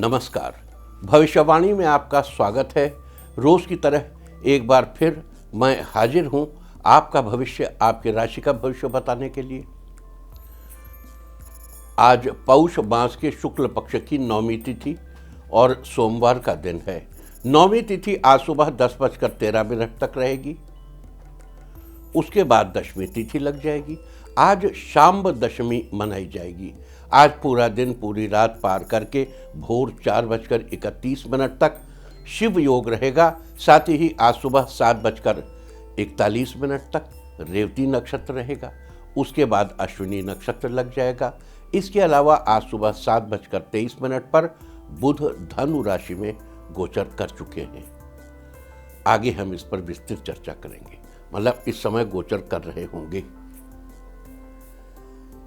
नमस्कार। भविष्यवाणी में आपका स्वागत है। रोज की तरह एक बार फिर मैं हाजिर हूं आपका भविष्य, आपकी राशि का भविष्य बताने के लिए। आज पौष मास के शुक्ल पक्ष की नौमी तिथि और सोमवार का दिन है। नौमी तिथि आज सुबह 10:13 तक रहेगी। उसके बाद दशमी तिथि लग जाएगी। आज शाम दशमी मनाई जाएगी। आज पूरा दिन पूरी रात पार करके भोर 4:31 तक शिव योग रहेगा। साथ ही आज सुबह 7:41 तक रेवती नक्षत्र रहेगा। उसके बाद अश्विनी नक्षत्र लग जाएगा। इसके अलावा आज सुबह 7:23 पर बुध धनु राशि में गोचर कर चुके हैं। आगे हम इस पर विस्तृत चर्चा करेंगे, मतलब इस समय गोचर कर रहे होंगे।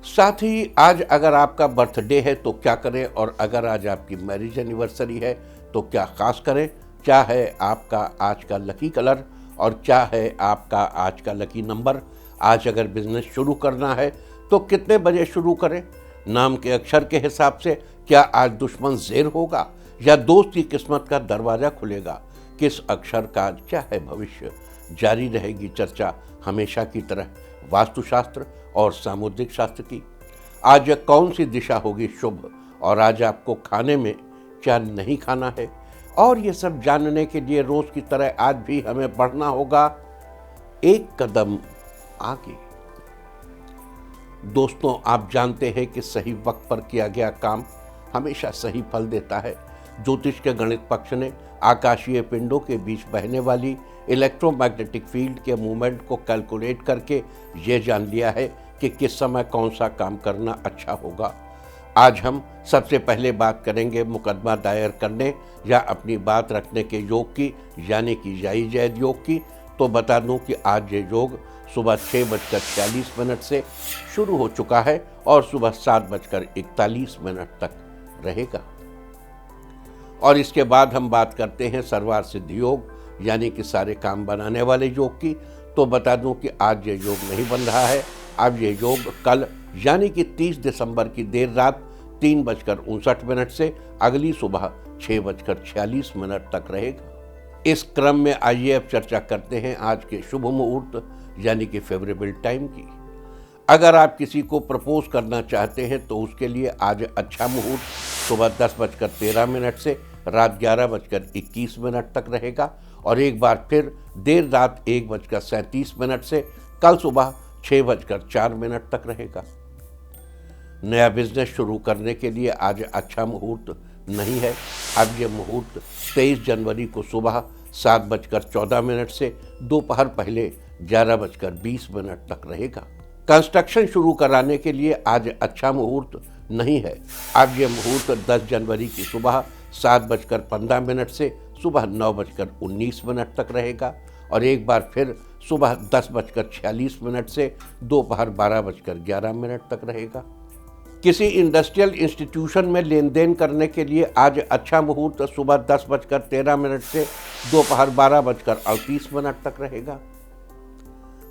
साथ ही आज अगर आपका बर्थडे है तो क्या करें, और अगर आज आपकी मैरिज एनिवर्सरी है तो क्या खास करें, क्या है आपका आज का लकी कलर और क्या है आपका आज का लकी नंबर। आज अगर बिजनेस शुरू करना है तो कितने बजे शुरू करें। नाम के अक्षर के हिसाब से क्या आज दुश्मन ज़ेर होगा या दोस्त की किस्मत का दरवाज़ा खुलेगा। किस अक्षर का आज क्या है भविष्य। जारी रहेगी चर्चा हमेशा की तरह वास्तुशास्त्र और सामुद्रिक शास्त्र की। आज कौन सी दिशा होगी शुभ, और आज आपको खाने में क्या नहीं खाना है, और ये सब जानने के लिए रोज की तरह आज भी हमें बढ़ना होगा एक कदम आगे। दोस्तों, आप जानते हैं कि सही वक्त पर किया गया काम हमेशा सही फल देता है। ज्योतिष के गणित पक्ष ने आकाशीय पिंडों के बीच बहने वाली इलेक्ट्रोमैग्नेटिक फील्ड के मूवमेंट को कैलकुलेट करके ये जान लिया है कि किस समय कौन सा काम करना अच्छा होगा। आज हम सबसे पहले बात करेंगे मुकदमा दायर करने या अपनी बात रखने के योग की, यानी कि जाई जैद योग की। तो बता दूं कि आज ये योग सुबह 6:46 से शुरू हो चुका है और सुबह 7:41 तक रहेगा। और इसके बाद हम बात करते हैं सर्वार सिद्धि योग, यानी कि सारे काम बनाने वाले योग की। तो बता दूं कि आज ये योग नहीं बन रहा है। अब ये योग कल यानी कि 30 दिसंबर की देर रात 3:59 से अगली सुबह 6:46 तक रहेगा। इस क्रम में आइए अब चर्चा करते हैं आज के शुभ मुहूर्त यानी कि फेवरेबल टाइम की। अगर आप किसी को प्रपोज करना चाहते हैं तो उसके लिए आज अच्छा मुहूर्त सुबह 10:13 से रात 11:21 तक रहेगा, और एक बार फिर देर रात 1:37 से कल सुबह 6:04 तक रहेगा। नया बिजनेस शुरू करने के लिए आज अच्छा मुहूर्त नहीं है। अब यह मुहूर्त 23 जनवरी को सुबह 7:14 से दोपहर पहले 11:20 तक रहेगा। कंस्ट्रक्शन शुरू कराने के लिए आज अच्छा मुहूर्त नहीं है। अब यह मुहूर्त 10 जनवरी की सुबह 7:15 से सुबह 9:19 तक रहेगा, और एक बार फिर सुबह 10:46 से दोपहर 12:11 तक रहेगा। किसी इंडस्ट्रियल इंस्टीट्यूशन में लेन देन करने के लिए आज अच्छा मुहूर्त सुबह 10:13 से दोपहर 12:38 तक रहेगा।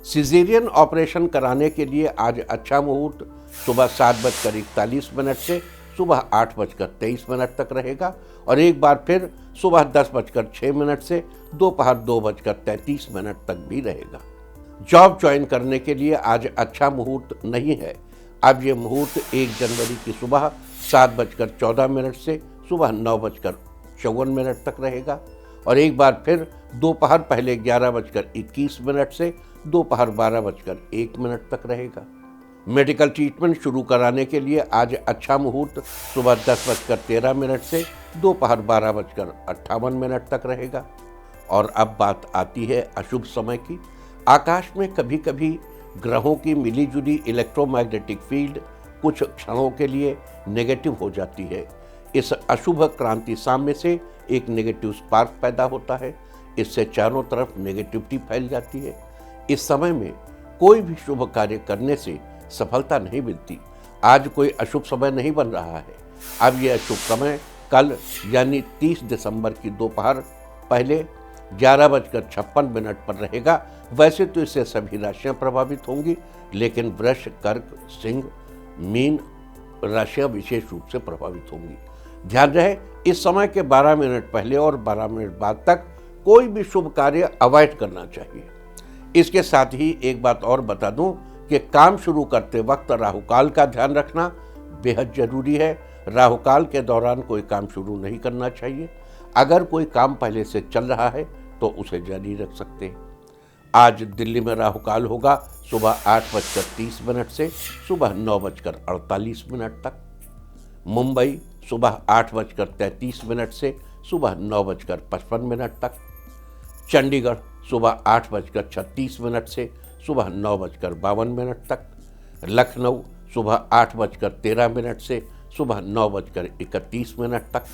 सिजेरियन ऑपरेशन कराने के लिए आज अच्छा मुहूर्त सुबह 7:41 से सुबह 8:23 तक रहेगा, और एक बार फिर सुबह 10:06 से दोपहर 2:33 तक भी रहेगा। जॉब ज्वाइन करने के लिए आज अच्छा मुहूर्त नहीं है। अब ये मुहूर्त 1 जनवरी की सुबह 7:14 से सुबह 9:54 तक रहेगा, और एक बार फिर दोपहर पहले 11:21 से दोपहर 12:01 तक रहेगा। मेडिकल ट्रीटमेंट शुरू कराने के लिए आज अच्छा मुहूर्त सुबह 10:13 से दोपहर 12:58 तक रहेगा। और अब बात आती है अशुभ समय की। आकाश में कभी कभी ग्रहों की मिलीजुली इलेक्ट्रोमैग्नेटिक फील्ड कुछ क्षणों के लिए नेगेटिव हो जाती है। इस अशुभ क्रांति साम्य से एक नेगेटिव स्पार्क पैदा होता है। इससे चारों तरफ नेगेटिविटी फैल जाती है। इस समय में कोई भी शुभ कार्य करने से सफलता नहीं मिलती। आज कोई अशुभ समय नहीं बन रहा है। अब यह अशुभ समय कल यानी 30 दिसंबर की दोपहर पहले 11:56 पर रहेगा। वैसे तो इससे सभी राशियां प्रभावित होंगी, लेकिन वृष, कर्क, सिंह, मीन राशियां विशेष रूप से प्रभावित होंगी। ध्यान रहे इस समय के 12 मिनट पहले और 12 मिनट बाद तक कोई भी शुभ कार्य अवॉइड करना चाहिए। इसके साथ ही एक बात और बता दूं कि काम शुरू करते वक्त राहुकाल का ध्यान रखना बेहद जरूरी है। राहुकाल के दौरान कोई काम शुरू नहीं करना चाहिए। अगर कोई काम पहले से चल रहा है तो उसे जारी रख सकते हैं। आज दिल्ली में राहुकाल होगा सुबह 8:30 से सुबह 9:48 तक। मुंबई सुबह 8:33 से सुबह 9:55 तक। चंडीगढ़ सुबह 8:36 से सुबह 9:52 तक। लखनऊ सुबह 8:13 से सुबह 9:31 तक।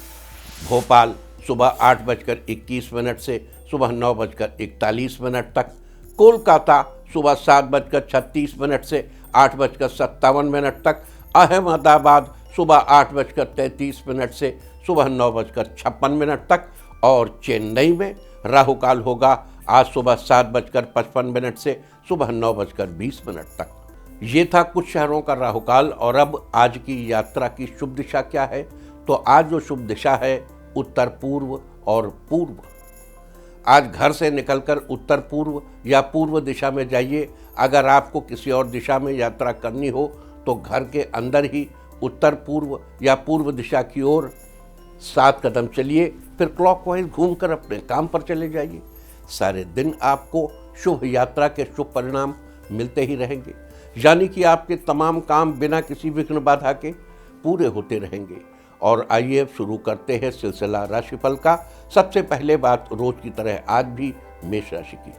भोपाल सुबह 8:21 से सुबह 9:41 तक। कोलकाता सुबह 7:36 से 8:57 तक। अहमदाबाद सुबह 8:33 से सुबह 9:56 तक। और चेन्नई में राहुकाल होगा आज सुबह 7:55 से सुबह 9:20 तक। ये था कुछ शहरों का राहुकाल। और अब आज की यात्रा की शुभ दिशा क्या है? तो आज जो शुभ दिशा है उत्तर पूर्व और पूर्व। आज घर से निकलकर उत्तर पूर्व या पूर्व दिशा में जाइए। अगर आपको किसी और दिशा में यात्रा करनी हो तो घर के अंदर ही उत्तर पूर्व या पूर्व दिशा की ओर 7 कदम चलिए, फिर क्लॉकवाइज घूमकर अपने काम पर चले जाइए। सारे दिन आपको शुभ यात्रा के शुभ परिणाम मिलते ही रहेंगे, यानी कि आपके तमाम काम बिना किसी विघ्न बाधा के पूरे होते रहेंगे। और आइए अब शुरू करते हैं सिलसिला राशिफल का। सबसे पहले बात रोज की तरह आज भी मेष राशि की।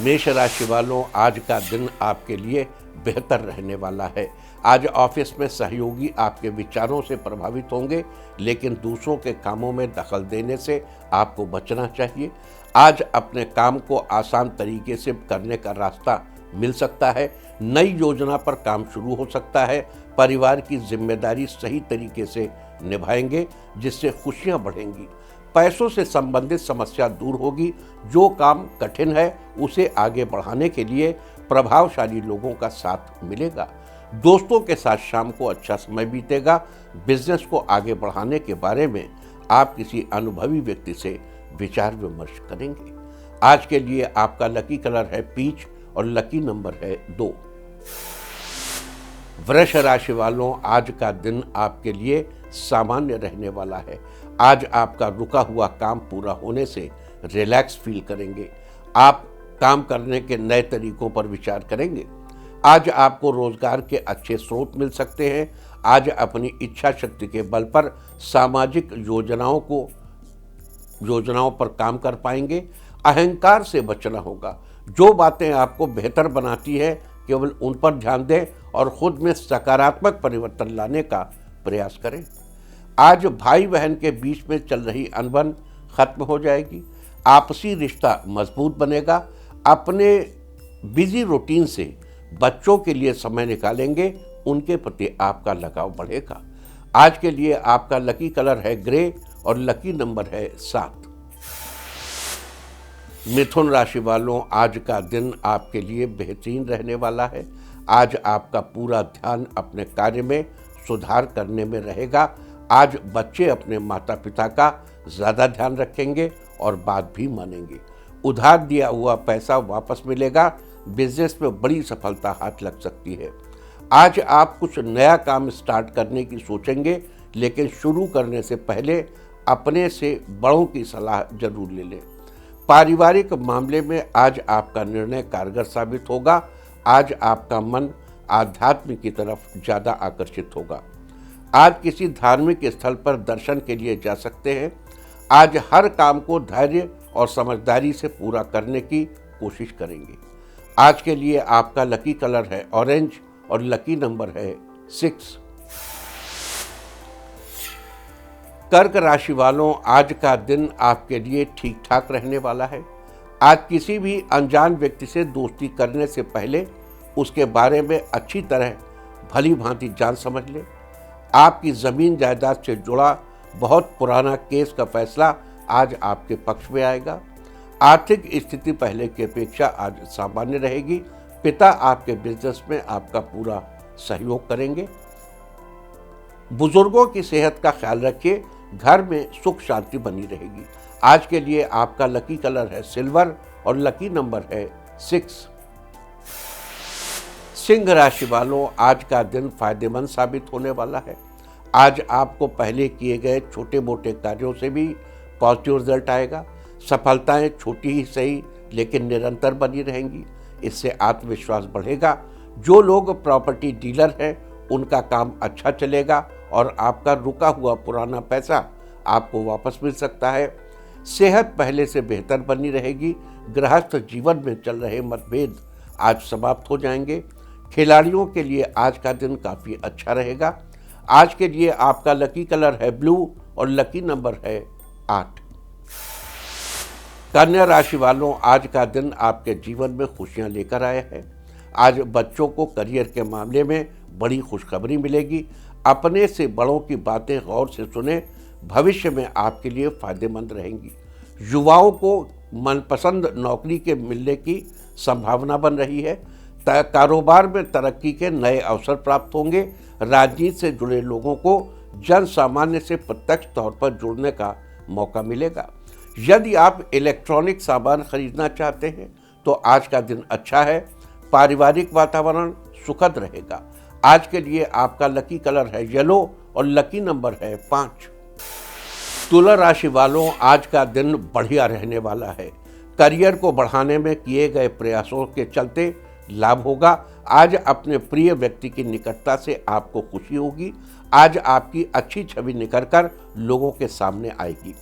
मेष राशि वालों, आज का दिन आपके लिए बेहतर रहने वाला है। आज ऑफिस में सहयोगी आपके विचारों से प्रभावित होंगे, लेकिन दूसरों के कामों में दखल देने से आपको बचना चाहिए। आज अपने काम को आसान तरीके से करने का रास्ता मिल सकता है। नई योजना पर काम शुरू हो सकता है। परिवार की जिम्मेदारी सही तरीके से निभाएंगे, जिससे खुशियां बढ़ेंगी। पैसों से संबंधित समस्या दूर होगी। जो काम कठिन है उसे आगे बढ़ाने के लिए प्रभावशाली लोगों का साथ मिलेगा। दोस्तों के साथ शाम को अच्छा समय बीतेगा। बिजनेस को आगे बढ़ाने के बारे में आप किसी अनुभवी व्यक्ति से विचार विमर्श करेंगे। आज के लिए आपका लकी कलर है पीच और लकी नंबर है 2। वृष राशि वालों, आज का दिन आपके लिए सामान्य रहने वाला है। आज आपका रुका हुआ काम पूरा होने से रिलैक्स फील करेंगे। आप काम करने के नए तरीकों पर विचार करेंगे। आज आपको रोजगार के अच्छे स्रोत मिल सकते हैं। आज अपनी इच्छा शक्ति के बल पर सामाजिक योजनाओं पर काम कर पाएंगे। अहंकार से बचना होगा। जो बातें आपको बेहतर बनाती है केवल उन पर ध्यान दें और खुद में सकारात्मक परिवर्तन लाने का प्रयास करें। आज भाई बहन के बीच में चल रही अनबन खत्म हो जाएगी। आपसी रिश्ता मजबूत बनेगा। अपने बिजी रूटीन से बच्चों के लिए समय निकालेंगे, उनके प्रति आपका लगाव बढ़ेगा। आज के लिए आपका लकी कलर है ग्रे और लकी नंबर है 7। मिथुन राशि वालों, आज का दिन आपके लिए बेहतरीन रहने वाला है। आज आपका पूरा ध्यान अपने कार्य में सुधार करने में रहेगा। आज बच्चे अपने माता पिता का ज़्यादा ध्यान रखेंगे और बात भी मानेंगे। उधार दिया हुआ पैसा वापस मिलेगा। बिजनेस में बड़ी सफलता हाथ लग सकती है। आज आप कुछ नया काम स्टार्ट करने की सोचेंगे, लेकिन शुरू करने से पहले अपने से बड़ों की सलाह जरूर ले लें। पारिवारिक मामले में आज आपका निर्णय कारगर साबित होगा। आज आपका मन आध्यात्म की तरफ ज़्यादा आकर्षित होगा। आज किसी धार्मिक स्थल पर दर्शन के लिए जा सकते हैं। आज हर काम को धैर्य और समझदारी से पूरा करने की कोशिश करेंगे। आज के लिए आपका लकी कलर है ऑरेंज और लकी नंबर है 6। कर्क राशि वालों, आज का दिन आपके लिए ठीक ठाक रहने वाला है। आज किसी भी अनजान व्यक्ति से दोस्ती करने से पहले उसके बारे में अच्छी तरह भली भांति जान समझ लें। आपकी ज़मीन जायदाद से जुड़ा बहुत पुराना केस का फैसला आज आपके पक्ष में आएगा। आर्थिक स्थिति पहले की अपेक्षा आज सामान्य रहेगी। पिता आपके बिजनेस में आपका पूरा सहयोग करेंगे। बुजुर्गों की सेहत का ख्याल रखिए घर में सुख शांति बनी रहेगी। आज के लिए आपका लकी कलर है सिल्वर और लकी नंबर है 6। सिंह राशि वालों, आज का दिन फायदेमंद साबित होने वाला है। आज आपको पहले किए गए छोटे मोटे कार्यों से भी पॉजिटिव रिजल्ट आएगा। सफलताएं छोटी ही सही लेकिन निरंतर बनी रहेंगी, इससे आत्मविश्वास बढ़ेगा। जो लोग प्रॉपर्टी डीलर हैं उनका काम अच्छा चलेगा और आपका रुका हुआ पुराना पैसा आपको वापस मिल सकता है। सेहत पहले से बेहतर बनी रहेगी। गृहस्थ जीवन में चल रहे मतभेद आज समाप्त हो जाएंगे। खिलाड़ियों के लिए आज का दिन काफ़ी अच्छा रहेगा। आज के लिए आपका लकी कलर है ब्लू और लकी नंबर है 8। कन्या राशि वालों, आज का दिन आपके जीवन में खुशियां लेकर आया है। आज बच्चों को करियर के मामले में बड़ी खुशखबरी मिलेगी। अपने से बड़ों की बातें गौर से सुने, भविष्य में आपके लिए फायदेमंद रहेंगी। युवाओं को मनपसंद नौकरी के मिलने की संभावना बन रही है। कारोबार में तरक्की के नए अवसर प्राप्त होंगे। राजनीति से जुड़े लोगों को जन सामान्य से प्रत्यक्ष तौर पर जुड़ने का मौका मिलेगा। यदि आप इलेक्ट्रॉनिक सामान खरीदना चाहते हैं तो आज का दिन अच्छा है। पारिवारिक वातावरण सुखद रहेगा। आज के लिए आपका लकी कलर है येलो और लकी नंबर है 5। तुला राशि वालों, आज का दिन बढ़िया रहने वाला है। करियर को बढ़ाने में किए गए प्रयासों के चलते लाभ होगा। आज अपने प्रिय व्यक्ति की निकटता से आपको खुशी होगी। आज आपकी अच्छी छवि निखर कर लोगों के सामने आएगी।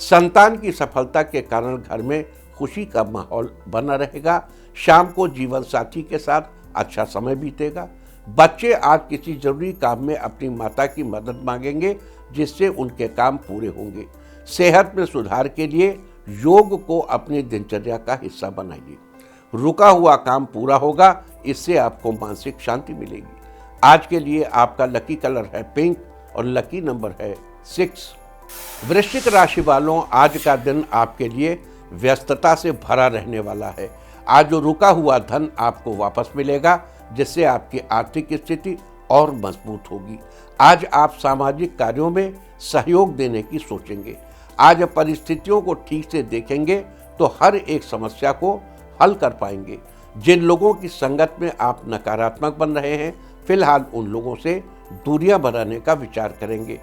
संतान की सफलता के कारण घर में खुशी का माहौल बना रहेगा। शाम को जीवन साथी के साथ अच्छा समय बीतेगा। बच्चे आज किसी जरूरी काम में अपनी माता की मदद मांगेंगे, जिससे उनके काम पूरे होंगे। सेहत में सुधार के लिए योग को अपनी दिनचर्या का हिस्सा बनाइए। रुका हुआ काम पूरा होगा, इससे आपको मानसिक शांति मिलेगी। आज के लिए आपका लकी कलर है पिंक और लकी नंबर है 6। वृश्चिक राशि वालों, आज का दिन आपके लिए व्यस्तता से भरा रहने वाला है। आज जो रुका हुआ धन आपको वापस मिलेगा, जिससे आपकी आर्थिक स्थिति और मजबूत होगी। आज आप सामाजिक कार्यों में सहयोग देने की सोचेंगे। आज परिस्थितियों को ठीक से देखेंगे तो हर एक समस्या को हल कर पाएंगे। जिन लोगों की संगत में आप नकारात्मक बन रहे हैं, फिलहाल उन लोगों से दूरियां बनाने का विचार करेंगे।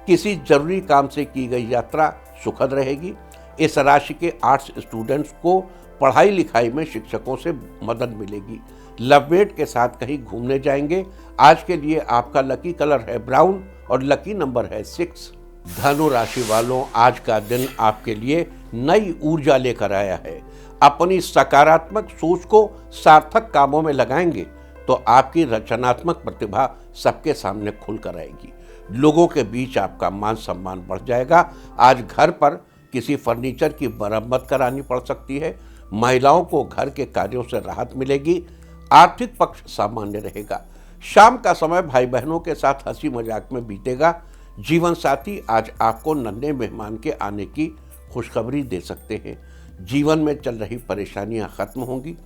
किसी जरूरी काम से की गई यात्रा सुखद रहेगी। इस राशि के आर्ट्स स्टूडेंट्स को पढ़ाई लिखाई में शिक्षकों से मदद मिलेगी। लवमेट के साथ कहीं घूमने जाएंगे। आज के लिए आपका लकी कलर है ब्राउन और लकी नंबर है 6। धनु राशि वालों, आज का दिन आपके लिए नई ऊर्जा लेकर आया है। अपनी सकारात्मक सोच को सार्थक कामों में लगाएंगे तो आपकी रचनात्मक प्रतिभा सबके सामने खुलकर आएगी। लोगों के बीच आपका मान सम्मान बढ़ जाएगा। आज घर पर किसी फर्नीचर की मरम्मत करानी पड़ सकती है। महिलाओं को घर के कार्यों से राहत मिलेगी। आर्थिक पक्ष सामान्य रहेगा। शाम का समय भाई बहनों के साथ हंसी मजाक में बीतेगा। जीवन साथी आज आपको नन्हे मेहमान के आने की खुशखबरी दे सकते हैं। जीवन में चल रही परेशानियां खत्म होंगी।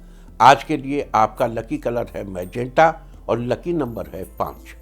आज के लिए आपका लकी कलर है मैजेंटा और लकी नंबर है 5।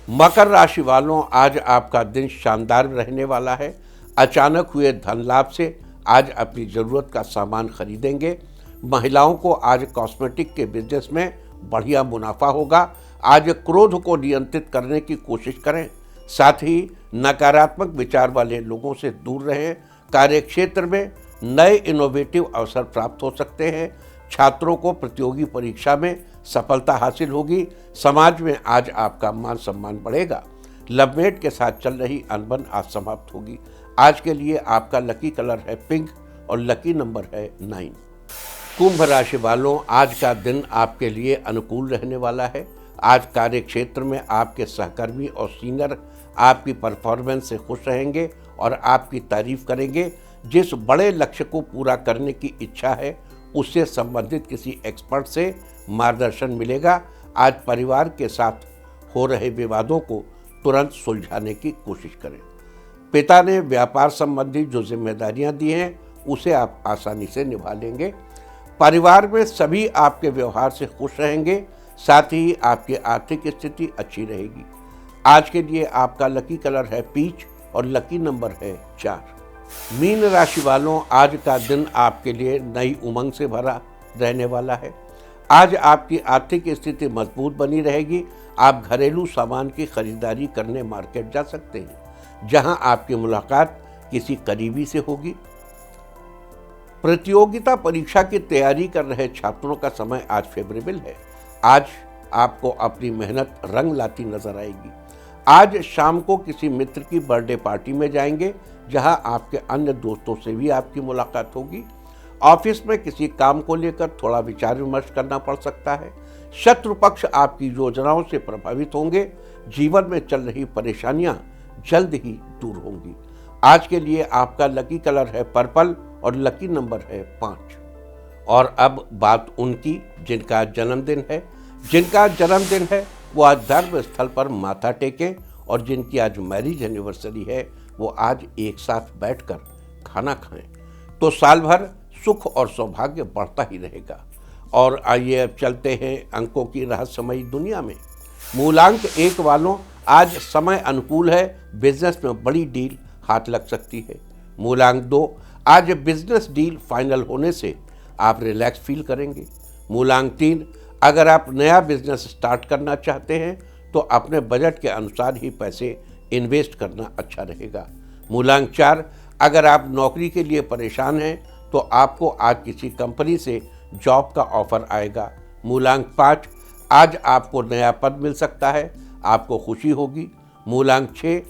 मकर राशि वालों, आज आपका दिन शानदार रहने वाला है। अचानक हुए धन लाभ से आज अपनी ज़रूरत का सामान खरीदेंगे। महिलाओं को आज कॉस्मेटिक के बिजनेस में बढ़िया मुनाफा होगा। आज क्रोध को नियंत्रित करने की कोशिश करें। साथ ही नकारात्मक विचार वाले लोगों से दूर रहें। कार्यक्षेत्र में नए इनोवेटिव अवसर प्राप्त हो सकते हैं। छात्रों को प्रतियोगी परीक्षा में सफलता हासिल होगी। समाज में आज आपका मान सम्मान बढ़ेगा। लवमेट के साथ चल रही अनबन आज समाप्त होगी। आज के लिए आपका लकी कलर है पिंक और लकी नंबर है 9। कुंभ राशि वालों, आज का दिन आपके लिए अनुकूल रहने वाला है। आज कार्य क्षेत्र में आपके सहकर्मी और सीनियर आपकी परफॉर्मेंस से खुश रहेंगे और आपकी तारीफ करेंगे। जिस बड़े लक्ष्य को पूरा करने की इच्छा है, उससे संबंधित किसी एक्सपर्ट से मार्गदर्शन मिलेगा। आज परिवार के साथ हो रहे विवादों को तुरंत सुलझाने की कोशिश करें। पिता ने व्यापार संबंधी जो जिम्मेदारियां दी हैं, उसे आप आसानी से निभा लेंगे। परिवार में सभी आपके व्यवहार से खुश रहेंगे। साथ ही आपकी आर्थिक स्थिति अच्छी रहेगी। आज के लिए आपका लकी कलर है पीच और लकी नंबर है 4। मीन राशि वालों, आज का दिन आपके लिए नई उमंग से भरा रहने वाला है। आज आपकी आर्थिक स्थिति मजबूत बनी रहेगी। आप घरेलू सामान की खरीदारी करने मार्केट जा सकते हैं, जहां आपकी मुलाकात किसी करीबी से होगी। प्रतियोगिता परीक्षा की तैयारी कर रहे छात्रों का समय आज फेवरेबल है। आज आपको अपनी मेहनत रंग लाती नजर आएगी। आज शाम को किसी मित्र की बर्थडे पार्टी में जाएंगे, जहां आपके अन्य दोस्तों से भी आपकी मुलाकात होगी। ऑफिस में किसी काम को लेकर थोड़ा विचार विमर्श करना पड़ सकता है। शत्रु पक्ष आपकी योजनाओं से प्रभावित होंगे। जीवन में चल रही परेशानियां जल्द ही दूर होंगी। आज के लिए आपका लकी कलर है पर्पल और लकी नंबर है 5। और अब बात उनकी जिनका जन्मदिन है। जिनका जन्मदिन है वो आज धर्म स्थल पर माथा टेकें, और जिनकी आज मैरिज एनिवर्सरी है वो आज एक साथ बैठकर खाना खाएं, तो साल भर सुख और सौभाग्य बढ़ता ही रहेगा। और आइए अब चलते हैं अंकों की रहस्यमयी दुनिया में। मूलांक 1 वालों, आज समय अनुकूल है। बिजनेस में बड़ी डील हाथ लग सकती है। मूलांक 2, आज बिजनेस डील फाइनल होने से आप रिलैक्स फील करेंगे। मूलांक 3, अगर आप नया बिजनेस स्टार्ट करना चाहते हैं तो अपने बजट के अनुसार ही पैसे इन्वेस्ट करना अच्छा रहेगा। मूलांक 4, अगर आप नौकरी के लिए परेशान हैं तो आपको आज किसी कंपनी से जॉब का ऑफर आएगा। मूलांक 5, आज आपको नया पद मिल सकता है, आपको खुशी होगी। मूलांक 6,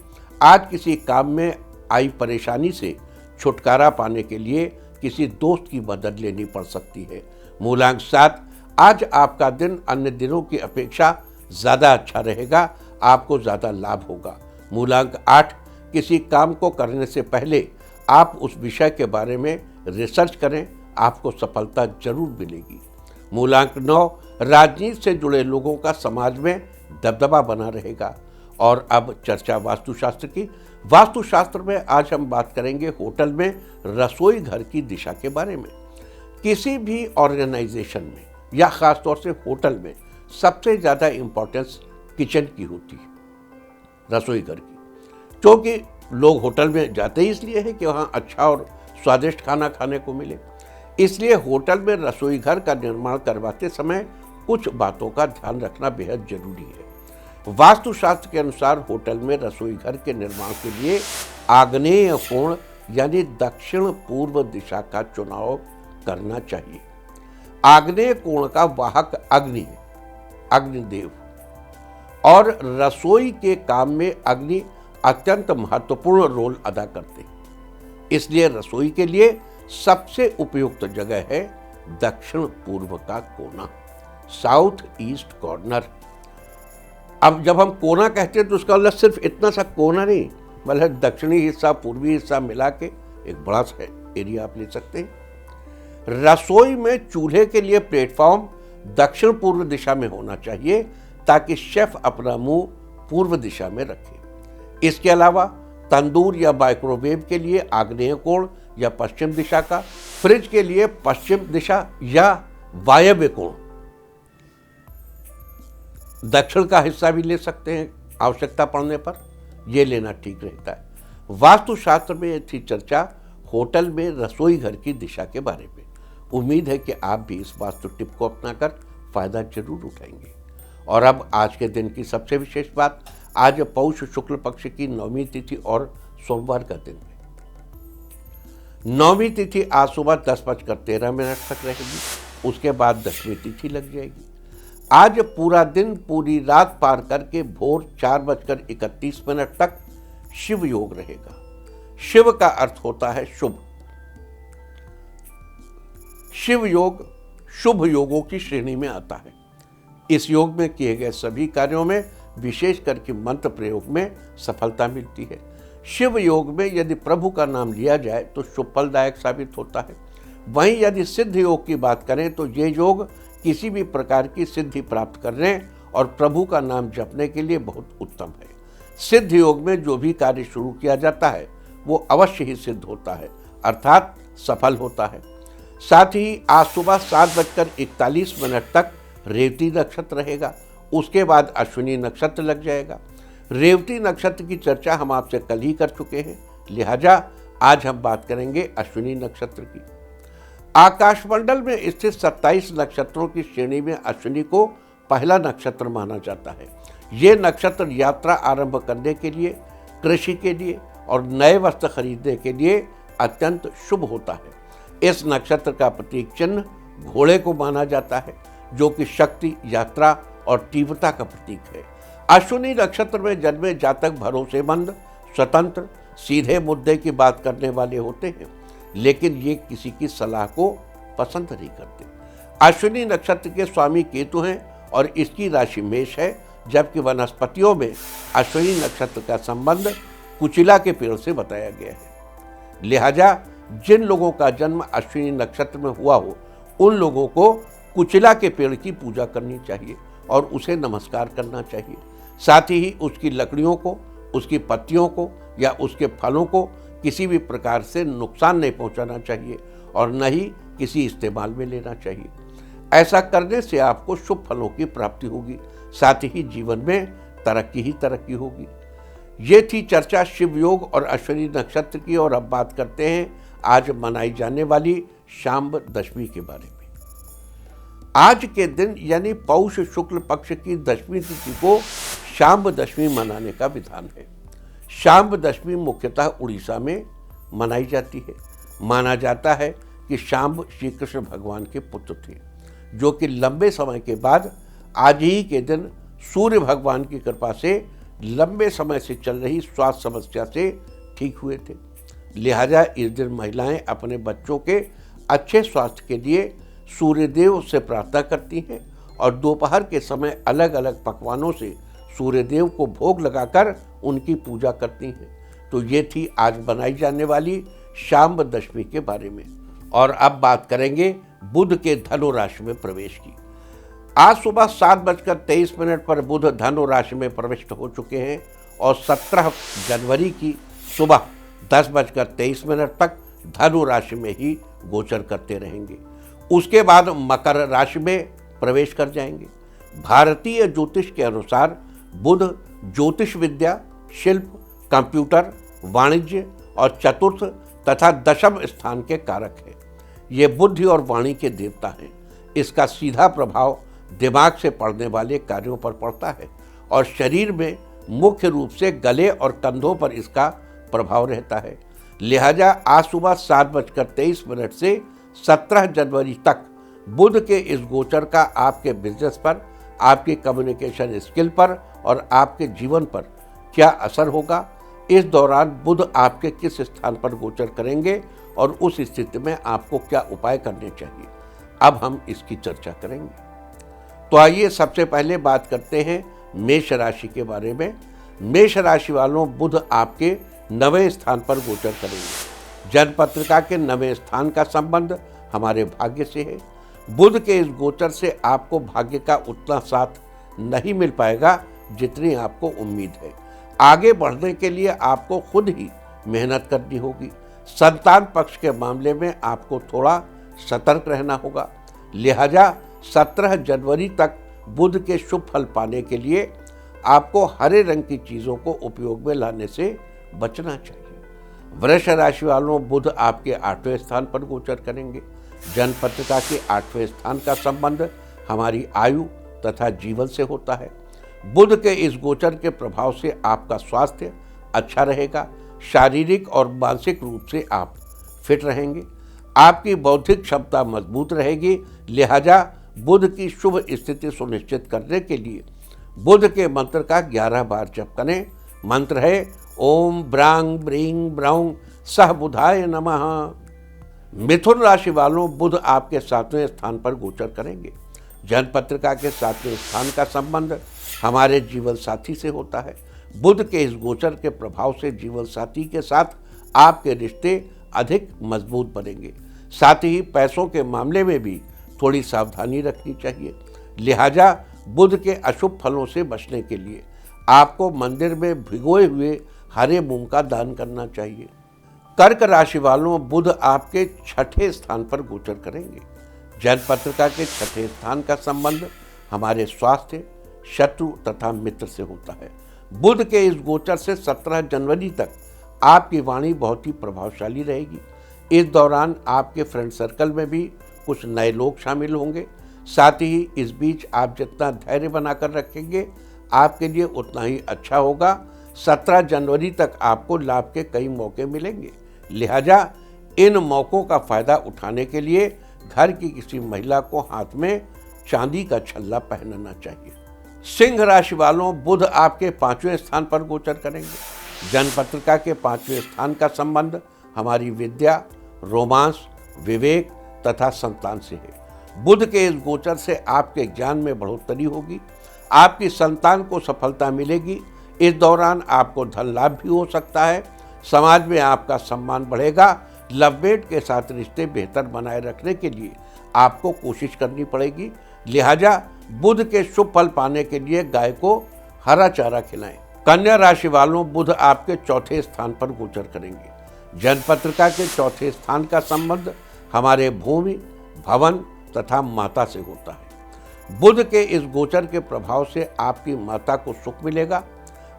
आज किसी काम में आई परेशानी से छुटकारा पाने के लिए किसी दोस्त की मदद लेनी पड़ सकती है। मूलांक 7, आज आपका दिन अन्य दिनों की अपेक्षा ज़्यादा अच्छा रहेगा, आपको ज़्यादा लाभ होगा। मूलांक 8, किसी काम को करने से पहले आप उस विषय के बारे में रिसर्च करें, आपको सफलता जरूर मिलेगी। मूलांक 9, राजनीति से जुड़े लोगों का समाज में दबदबा बना रहेगा। और अब चर्चा वास्तुशास्त्र की। वास्तुशास्त्र में आज हम बात करेंगे होटल में रसोई घर की दिशा के बारे में। किसी भी ऑर्गेनाइजेशन में या ख़ासतौर से होटल में सबसे ज़्यादा इम्पोर्टेंस किचन की होती है, रसोई घर की। क्योंकि लोग होटल में जाते ही इसलिए है कि वहाँ अच्छा और स्वादिष्ट खाना खाने को मिले। इसलिए होटल में रसोई घर का निर्माण करवाते समय कुछ बातों का ध्यान रखना बेहद जरूरी है। वास्तुशास्त्र के अनुसार होटल में रसोई घर के निर्माण के लिए आग्नेय कोण यानी दक्षिण पूर्व दिशा का चुनाव करना चाहिए। आग्नेय कोण का वाहक अग्नि है, अग्निदेव, और रसोई के काम में अग्नि अत्यंत महत्वपूर्ण रोल अदा करते हैं। इसलिए रसोई के लिए सबसे उपयुक्त जगह है दक्षिण पूर्व का कोना, साउथ ईस्ट कॉर्नर। अब जब हम कोना कहते हैं तो उसका मतलब सिर्फ इतना सा कोना नहीं, मतलब दक्षिणी हिस्सा पूर्वी हिस्सा मिला के एक बड़ा सा एरिया आप ले सकते हैं। रसोई में चूल्हे के लिए प्लेटफॉर्म दक्षिण पूर्व दिशा में होना चाहिए, ताकि शेफ अपना मुंह पूर्व दिशा में रखे। इसके अलावा तंदूर या माइक्रोवेव के लिए आग्नेय कोण या पश्चिम दिशा का, फ्रिज के लिए पश्चिम दिशा या वायव्य कोण, दक्षिण का हिस्सा भी ले सकते हैं आवश्यकता पड़ने पर, यह लेना ठीक रहता है। वास्तुशास्त्र में ये थी चर्चा होटल में रसोई घर की दिशा के बारे में। उम्मीद है कि आप भी इस वास्तु टिप को अपनाकर फायदा जरूर उठाएंगे। और अब आज के दिन की सबसे विशेष बात, आज पौष शुक्ल पक्ष की 9वीं तिथि और सोमवार का दिन है। 9वीं तिथि आज सुबह 10:13 तक रहेगी, उसके बाद 10वीं तिथि लग जाएगी। आज पूरा दिन पूरी रात पार करके भोर 4:31 तक शिव योग रहेगा। शिव का अर्थ होता है शुभ। शिव योग शुभ योगों की श्रेणी में आता है। इस योग में किए गए सभी कार्यों में, विशेष करके मंत्र प्रयोग में सफलता मिलती है। शिव योग में यदि प्रभु का नाम लिया जाए तो शुभ फलदायक साबित होता है। वहीं यदि सिद्ध योग की बात करें तो ये योग किसी भी प्रकार की सिद्धि प्राप्त करने और प्रभु का नाम जपने के लिए बहुत उत्तम है। सिद्ध योग में जो भी कार्य शुरू किया जाता है वो अवश्य ही सिद्ध होता है, अर्थात सफल होता है। साथ ही आज सुबह 7:41 तक रेवती नक्षत्र रहेगा, उसके बाद अश्विनी नक्षत्र लग जाएगा। रेवती नक्षत्र की चर्चा हम आपसे कल ही कर चुके हैं, लिहाजा आज हम बात करेंगे अश्विनी नक्षत्र की। आकाशमंडल में स्थित 27 नक्षत्रों की श्रेणी में अश्विनी को पहला नक्षत्र माना जाता है। ये नक्षत्र यात्रा आरंभ करने के लिए, कृषि के लिए और नए वस्त्र खरीदने के लिए अत्यंत शुभ होता है। इस नक्षत्र का प्रतीक चिन्ह घोड़े को माना जाता है, जो कि शक्ति, यात्रा और तीव्रता का प्रतीक है। अश्विनी नक्षत्र में जन्मे जातक भरोसेमंद, स्वतंत्र, सीधे मुद्दे की बात करने वाले होते हैं, लेकिन ये किसी की सलाह को पसंद नहीं करते। अश्विनी नक्षत्र के स्वामी केतु हैं और इसकी राशि मेष है, जबकि वनस्पतियों में अश्विनी नक्षत्र का संबंध कुचिला के पेड़ से बताया गया है। लिहाजा जिन लोगों का जन्म अश्विनी नक्षत्र में हुआ हो, उन लोगों को कुचिला के पेड़ की पूजा करनी चाहिए और उसे नमस्कार करना चाहिए। साथ ही उसकी लकड़ियों को, उसकी पत्तियों को या उसके फलों को किसी भी प्रकार से नुकसान नहीं पहुंचाना चाहिए और न ही किसी इस्तेमाल में लेना चाहिए। ऐसा करने से आपको शुभ फलों की प्राप्ति होगी, साथ ही जीवन में तरक्की ही तरक्की होगी। ये थी चर्चा शिव योग और अश्विनी नक्षत्र की, और अब बात करते हैं आज मनाई जाने वाली शाम्ब दशमी के बारे में। आज के दिन यानी पौष शुक्ल पक्ष की दशमी तिथि को शाम्ब दशमी मनाने का विधान है। शाम्ब दशमी मुख्यतः उड़ीसा में मनाई जाती है। माना जाता है कि शाम्ब श्री कृष्ण भगवान के पुत्र थे, जो कि लंबे समय के बाद आज ही के दिन सूर्य भगवान की कृपा से लंबे समय से चल रही स्वास्थ्य समस्या से ठीक हुए थे। लिहाजा इस दिन महिलाएं अपने बच्चों के अच्छे स्वास्थ्य के लिए सूर्यदेव से प्रार्थना करती हैं और दोपहर के समय अलग अलग पकवानों से सूर्यदेव को भोग लगाकर उनकी पूजा करती हैं। तो ये थी आज बनाई जाने वाली शाम्ब दशमी के बारे में। और अब बात करेंगे बुध के धनु राशि में प्रवेश की। आज सुबह 7:23 पर बुध धनु राशि में प्रविष्ट हो चुके हैं और 17 जनवरी की सुबह 10:23 तक धनु राशि में ही गोचर करते रहेंगे। उसके बाद मकर राशि में प्रवेश कर जाएंगे। भारतीय ज्योतिष के अनुसार बुध ज्योतिष विद्या, शिल्प, कंप्यूटर, वाणिज्य और चतुर्थ तथा दशम स्थान के कारक है। ये बुद्धि और वाणी के देवता हैं। इसका सीधा प्रभाव दिमाग से पड़ने वाले कार्यों पर पड़ता है और शरीर में मुख्य रूप से गले और कंधों पर इसका प्रभाव रहता है। लिहाजा आज सुबह 7:23 से 17 जनवरी तक बुध के इस गोचर का आपके बिजनेस पर, आपके कम्युनिकेशन स्किल पर और आपके जीवन पर क्या असर होगा, इस दौरान बुध आपके किस स्थान पर गोचर करेंगे और उस स्थिति में आपको क्या उपाय करने चाहिए, अब हम इसकी चर्चा करेंगे। तो आइए सबसे पहले बात करते हैं मेष राशि के बारे में। मेष राशि वालों, बुध आपके 9वें स्थान पर गोचर करेंगे। जन्मपत्रिका के 9वें स्थान का संबंध हमारे भाग्य से है। बुध के इस गोचर से आपको भाग्य का उतना साथ नहीं मिल पाएगा जितनी आपको उम्मीद है। आगे बढ़ने के लिए आपको खुद ही मेहनत करनी होगी। संतान पक्ष के मामले में आपको थोड़ा सतर्क रहना होगा। लिहाजा 17 जनवरी तक बुध के शुभ फल पाने के लिए आपको हरे रंग की चीज़ों को उपयोग में लाने से बचना चाहिए। वृष राशि वालों, बुध आपके 8वें स्थान पर गोचर करेंगे। जन्मपत्रिका के 8वें स्थान का संबंध हमारी आयु तथा जीवन से होता है। बुध के इस गोचर के प्रभाव से आपका स्वास्थ्य अच्छा रहेगा। शारीरिक और मानसिक रूप से आप फिट रहेंगे। आपकी बौद्धिक क्षमता मजबूत रहेगी। लिहाजा बुध की शुभ स्थिति सुनिश्चित करने के लिए बुध के मंत्र का 11 बार जप करें। मंत्र है ओम ब्रांग ब्रींग ब्राउंग सह बुधाय नमः। मिथुन राशि वालों, बुध आपके 7वें स्थान पर गोचर करेंगे। जन्मपत्रिका के 7वें स्थान का संबंध हमारे जीवन साथी से होता है। बुध के इस गोचर के प्रभाव से जीवन साथी के साथ आपके रिश्ते अधिक मजबूत बनेंगे। साथ ही पैसों के मामले में भी थोड़ी सावधानी रखनी चाहिए। लिहाजा बुध के अशुभ फलों से बचने के लिए आपको मंदिर में भिगोए हुए हरे मूंग का दान करना चाहिए। कर्क राशि वालों, बुध आपके 6ठे स्थान पर गोचर करेंगे। जन्मपत्रिका के 6ठे स्थान का संबंध हमारे स्वास्थ्य, शत्रु तथा मित्र से होता है। बुध के इस गोचर से 17 जनवरी तक आपकी वाणी बहुत ही प्रभावशाली रहेगी। इस दौरान आपके फ्रेंड सर्कल में भी कुछ नए लोग शामिल होंगे। साथ ही इस बीच आप जितना धैर्य बनाकर रखेंगे आपके लिए उतना ही अच्छा होगा। 17 जनवरी तक आपको लाभ के कई मौके मिलेंगे, लिहाजा इन मौक़ों का फायदा उठाने के लिए घर की किसी महिला को हाथ में चांदी का छल्ला पहनना चाहिए। सिंह राशि वालों, बुध आपके 5वें स्थान पर गोचर करेंगे। जन्मपत्रिका के 5वें स्थान का संबंध हमारी विद्या, रोमांस, विवेक तथा संतान से है। बुध के इस गोचर से आपके ज्ञान में बढ़ोतरी होगी, आपकी संतान को सफलता मिलेगी। इस दौरान आपको धन लाभ भी हो सकता है। समाज में आपका सम्मान बढ़ेगा। लवमेट के साथ रिश्ते बेहतर बनाए रखने के लिए आपको कोशिश करनी पड़ेगी, लिहाजा बुध के शुभ फल पाने के लिए गाय को हरा चारा खिलाएं। कन्या राशि वालों, बुध आपके 4थे स्थान पर गोचर करेंगे। जन्मपत्रिका के 4थे स्थान का संबंध हमारे भूमि, भवन तथा माता से होता है। बुध के इस गोचर के प्रभाव से आपकी माता को सुख मिलेगा।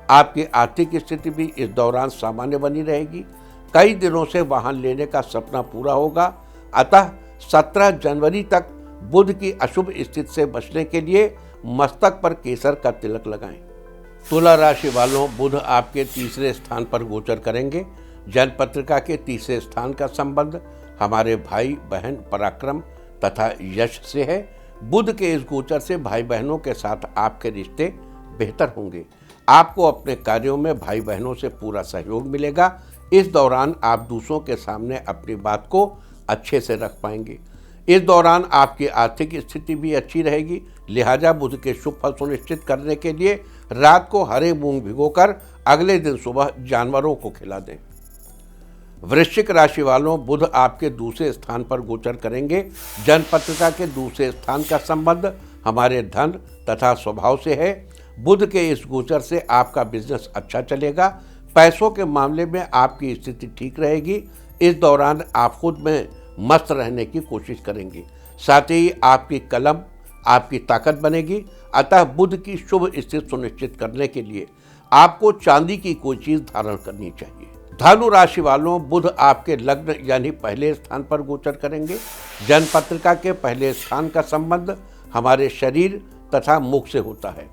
आपकी आर्थिक स्थिति भी इस दौरान सामान्य बनी रहेगी। कई दिनों से वाहन लेने का सपना पूरा होगा। अतः 17 जनवरी तक बुध की अशुभ स्थिति से बचने के लिए मस्तक पर केसर का तिलक लगाएं। तुला राशि वालों, बुध आपके 3रे स्थान पर गोचर करेंगे। जन्मपत्रिका के 3रे स्थान का संबंध हमारे भाई बहन, पराक्रम तथा यश से है। बुध के इस गोचर से भाई बहनों के साथ आपके रिश्ते बेहतर होंगे। आपको अपने कार्यों में भाई बहनों से पूरा सहयोग मिलेगा। इस दौरान आप दूसरों के सामने अपनी बात को अच्छे से रख पाएंगे। इस दौरान आपकी आर्थिक स्थिति भी अच्छी रहेगी, लिहाजा बुध के शुभ फल सुनिश्चित करने के लिए रात को हरे मूंग भिगोकर अगले दिन सुबह जानवरों को खिला दें। वृश्चिक राशि वालों, बुध आपके 2 स्थान पर गोचर करेंगे। जन्मपत्रिका के 2 स्थान का संबंध हमारे धन तथा स्वभाव से है। बुध के इस गोचर से आपका बिजनेस अच्छा चलेगा। पैसों के मामले में आपकी स्थिति ठीक रहेगी। इस दौरान आप खुद में मस्त रहने की कोशिश करेंगे। साथ ही आपकी कलम आपकी ताकत बनेगी। अतः बुध की शुभ स्थिति सुनिश्चित करने के लिए आपको चांदी की कोई चीज धारण करनी चाहिए। धनु राशि वालों, बुध आपके लग्न यानी पहले स्थान पर गोचर करेंगे। जन्मपत्रिका के पहले स्थान का संबंध हमारे शरीर तथा मुख से होता है।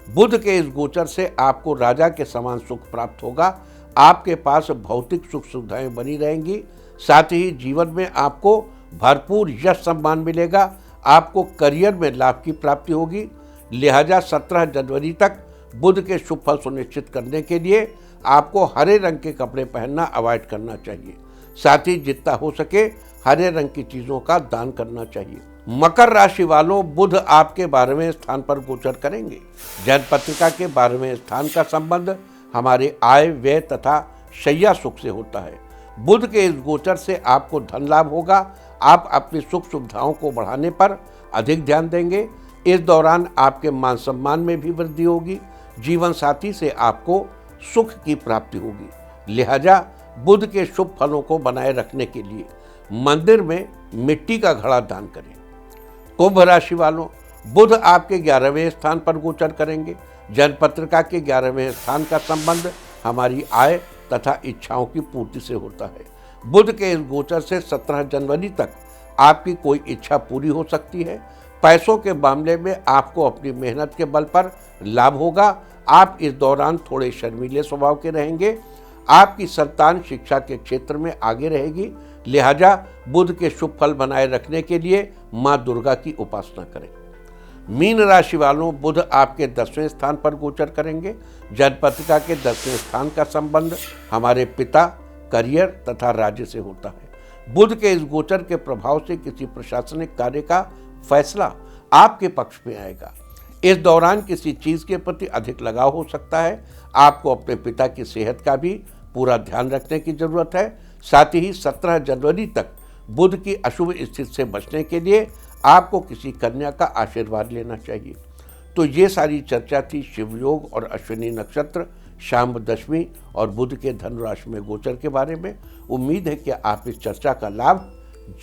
बुध के इस गोचर से आपको राजा के समान सुख प्राप्त होगा। आपके पास भौतिक सुख सुविधाएं बनी रहेंगी। साथ ही जीवन में आपको भरपूर यश सम्मान मिलेगा। आपको करियर में लाभ की प्राप्ति होगी, लिहाजा 17 जनवरी तक बुध के शुभ फल सुनिश्चित करने के लिए आपको हरे रंग के कपड़े पहनना अवॉइड करना चाहिए। साथ ही जितना हो सके हरे रंग की चीज़ों का दान करना चाहिए। मकर राशि वालों, बुध आपके 12वें स्थान पर गोचर करेंगे। जन्मपत्रिका के 12वें स्थान का संबंध हमारे आय, व्यय तथा शैया सुख से होता है। बुध के इस गोचर से आपको धन लाभ होगा। आप अपनी सुख सुविधाओं को बढ़ाने पर अधिक ध्यान देंगे। इस दौरान आपके मान सम्मान में भी वृद्धि होगी। जीवन साथी से आपको सुख की प्राप्ति होगी, लिहाजा बुध के शुभ फलों को बनाए रखने के लिए मंदिर में मिट्टी का घड़ा दान करें। कुंभ राशि वालों, बुध आपके 11वें स्थान पर गोचर करेंगे। जन्मपत्रिका के 11वें स्थान का संबंध हमारी आय तथा इच्छाओं की पूर्ति से होता है। बुध के इस गोचर से 17 जनवरी तक आपकी कोई इच्छा पूरी हो सकती है। पैसों के मामले में आपको अपनी मेहनत के बल पर लाभ होगा। आप इस दौरान थोड़े शर्मीले स्वभाव के रहेंगे। आपकी संतान शिक्षा के क्षेत्र में आगे रहेगी, लिहाजा बुध के शुभ फल बनाए रखने के लिए माँ दुर्गा की उपासना करें। मीन राशि वालों, बुध आपके 10वें स्थान पर गोचर करेंगे। जन्मपत्रिका के 10वें स्थान का संबंध हमारे पिता, करियर तथा राज्य से होता है। बुध के इस गोचर के प्रभाव से किसी प्रशासनिक कार्य का फैसला आपके पक्ष में आएगा। इस दौरान किसी चीज के प्रति अधिक लगाव हो सकता है। आपको अपने पिता की सेहत का भी पूरा ध्यान रखने की जरूरत है। साथ ही 17 जनवरी तक बुध की अशुभ स्थिति से बचने के लिए आपको किसी कन्या का आशीर्वाद लेना चाहिए। तो ये सारी चर्चा थी शिवयोग और अश्विनी नक्षत्र, शाम दशमी और बुध के धनु राशि में गोचर के बारे में। उम्मीद है कि आप इस चर्चा का लाभ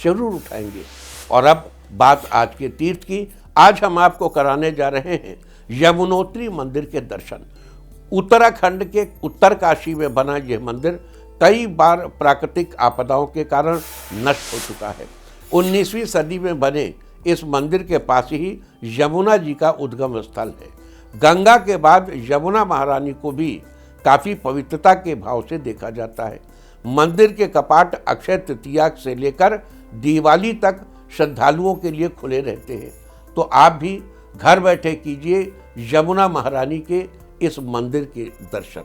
जरूर उठाएंगे। और अब बात आज के तीर्थ की। आज हम आपको कराने जा रहे हैं यमुनोत्री मंदिर के दर्शन। उत्तराखंड के उत्तरकाशी में बना यह मंदिर कई बार प्राकृतिक आपदाओं के कारण नष्ट हो चुका है। 19वीं सदी में बने इस मंदिर के पास ही यमुना जी का उद्गम स्थल है। गंगा के बाद यमुना महारानी को भी काफ़ी पवित्रता के भाव से देखा जाता है। मंदिर के कपाट अक्षय तृतीया से लेकर दिवाली तक श्रद्धालुओं के लिए खुले रहते हैं। तो आप भी घर बैठे कीजिए यमुना महारानी के इस मंदिर के दर्शन।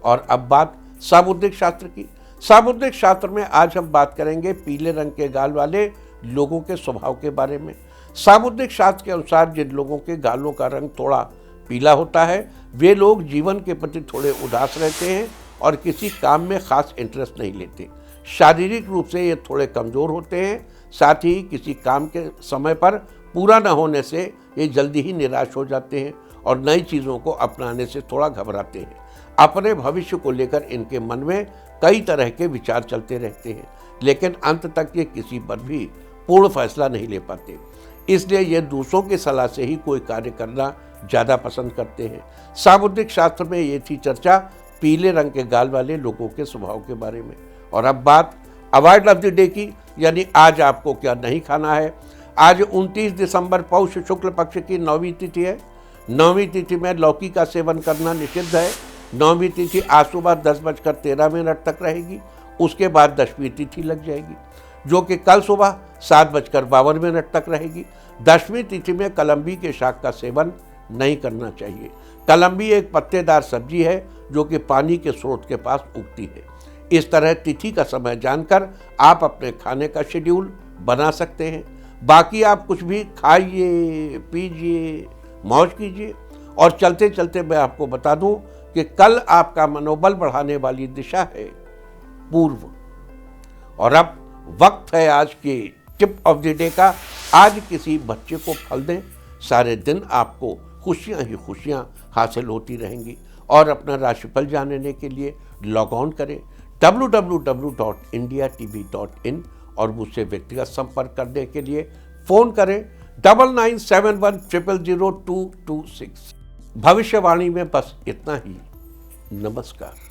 और अब बात सामुद्रिक शास्त्र की। सामुद्रिक शास्त्र में आज हम बात करेंगे पीले रंग के गाल वाले लोगों के स्वभाव के बारे में। सामुद्रिक शास्त्र के अनुसार जिन लोगों के गालों का रंग थोड़ा पीला होता है वे लोग जीवन के प्रति थोड़े उदास रहते हैं और किसी काम में खास इंटरेस्ट नहीं लेते। शारीरिक रूप से ये थोड़े कमज़ोर होते हैं। साथ ही किसी काम के समय पर पूरा न होने से ये जल्दी ही निराश हो जाते हैं और नई चीज़ों को अपनाने से थोड़ा घबराते हैं। अपने भविष्य को लेकर इनके मन में कई तरह के विचार चलते रहते हैं, लेकिन अंत तक ये किसी पर भी पूर्ण फैसला नहीं ले पाते। इसलिए ये दूसरों की सलाह से ही कोई कार्य करना ज़्यादा पसंद करते हैं। सामुद्रिक शास्त्र में ये थी चर्चा पीले रंग के गाल वाले लोगों के स्वभाव के बारे में। और अब बात अवॉइड ऑफ द डे की, यानी आज आपको क्या नहीं खाना है। आज 29 दिसंबर पौष शुक्ल पक्ष की 9वीं तिथि है। 9वीं तिथि में लौकी का सेवन करना निषिद्ध है। 9वीं तिथि आज सुबह 10:13 तक रहेगी। उसके बाद 10वीं तिथि लग जाएगी जो कि कल सुबह 7:52 तक रहेगी। 10वीं तिथि में कलम्बी के शाक का सेवन नहीं करना चाहिए। कलम्बी एक पत्तेदार सब्जी है जो कि पानी के स्रोत के पास उगती है। इस तरह तिथि का समय जानकर आप अपने खाने का शेड्यूल बना सकते हैं। बाकी आप कुछ भी खाइए, पीजिए, मौज कीजिए। और चलते चलते मैं आपको बता दूं कि कल आपका मनोबल बढ़ाने वाली दिशा है पूर्व। और अब वक्त है आज की टिप ऑफ द डे का। आज किसी बच्चे को फल दें, सारे दिन आपको खुशियां ही खुशियां हासिल होती रहेंगी। और अपना राशिफल जानने के लिए लॉग ऑन करें www.indiatv.in और मुझसे व्यक्तिगत संपर्क करने के लिए फ़ोन करें 9971000226। भविष्यवाणी में बस इतना ही। नमस्कार।